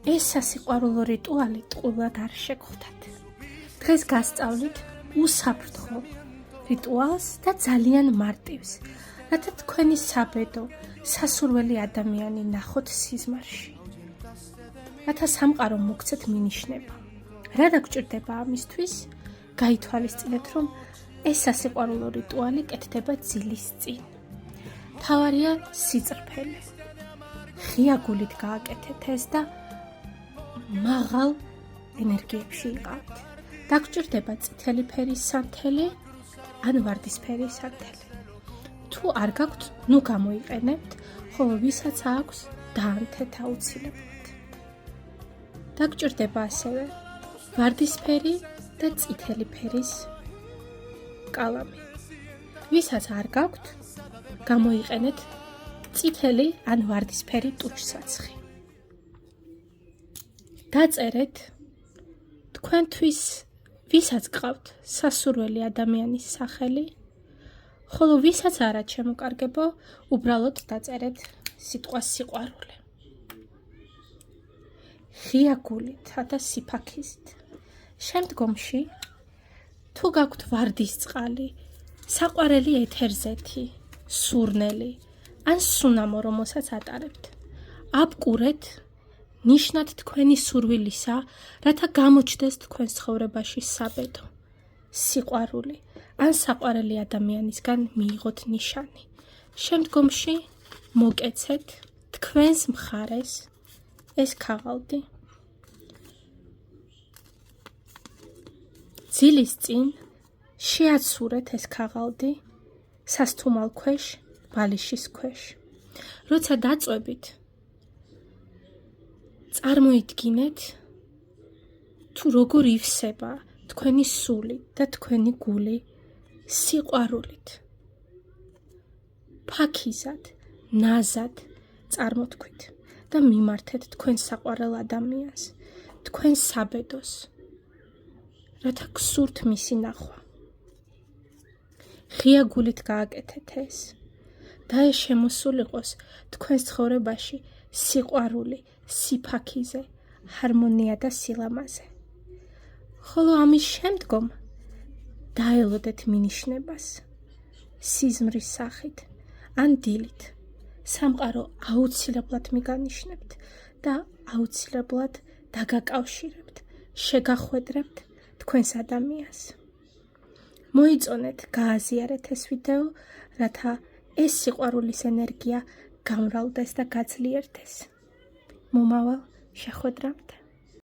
ეს სასიყვარულო რიტუალი ტყუილად არ შეგხვდათ. დღეს გასწავლით უსაფრთხო რიტუალს და ძალიან მარტივს, რათა თქვენი საბედო, სასურველი ადამიანი ნახოთ სიზმარში. რათა სამყარო მოგცეთ მინიშნება. რა დაგჭირდება ამისთვის? გაითვალისწინეთ, რომ ეს სასიყვარულო რიტუალი კეთდება ძილის წინ. მთავარია სიწრფელე. ღია გულით გააკეთეთ ეს და მაღალ ენერგიებში იყავით. დაგჭირდება წითელი ფერის სანთელი ან ვარდისფერის სანთელი. თუ არ გაქვთ, ნუ გამოიყენებთ, ხოლო ვისაც აქვს, დაანთეთ აუცილებლად. დაგჭირდება ასევე ვარდისფერი და წითელი ფერის კალამი. ვისაც არ გაქვთ, გამოიყენეთ წითელი ან ვარდისფერი ტუჩსაცხი. დაწერეთ თქვენთვის ვისაც გყავთ სასურველი ადამიანის სახელი, ხოლო ვისაც არა ჩემოკარგებო, უბრალოდ დაწერეთ სიტყვა სიყვარული. ღია გულით და სიფაქიზით. შემდგომში, თუ გაქვთ ვარდისწყალი, საყვარელი ეთერზეთი, სურნელი ან სუნამო, რომელსაც ატარებთ, აბკურეთ ნიშნად თქვენი სურვილისა, რათა გამოჩნდეს თქვენ ცხოვრებაში საბედო, სიყვარული ან საყვარელი ადამიანისგან მიიღოთ ნიშანი. შემდგომში მოკეცეთ თქვენს მხარეს ეს ქაღალდი. ძილის წინ შეაცურეთ ეს ქაღალდი სასთუმალ ქვეშ, ბალიშის ქვეშ. როცა დაწვევით, წარმოიდგინეთ, თუ როგორ ივსება თქვენი სული და თქვენი გული სიყვარულით. ფაქიზად, ნაზად წარმოთქვით და მიმართეთ თქვენ საყვარელ ადამიანს, თქვენ საბედოს, რათა გსურთ მისი ნახვა. ღია გულით გააკეთეთ ეს და ეს შემოსულ იყოს თქვენს ცხოვრებაში სიყვარული, სიფაქიზე, ჰარმონია და სილამაზე. ხოლო ამის შემდგომ დაელოდეთ მინიშნებას სიზმრის სახით ან დილით. სამყარო აუცილებლად მიგანიშნებთ და აუცილებლად დაგაკავშირებთ, შეგახვედრებთ თქვენს ადამიანს. მოიწონეთ, გააზიარეთ ეს ვიდეო, რათა ეს სიყვარულის ენერგია გამრავლდეს და გაძლიერდეს. მომავალ შეხვედრამდე.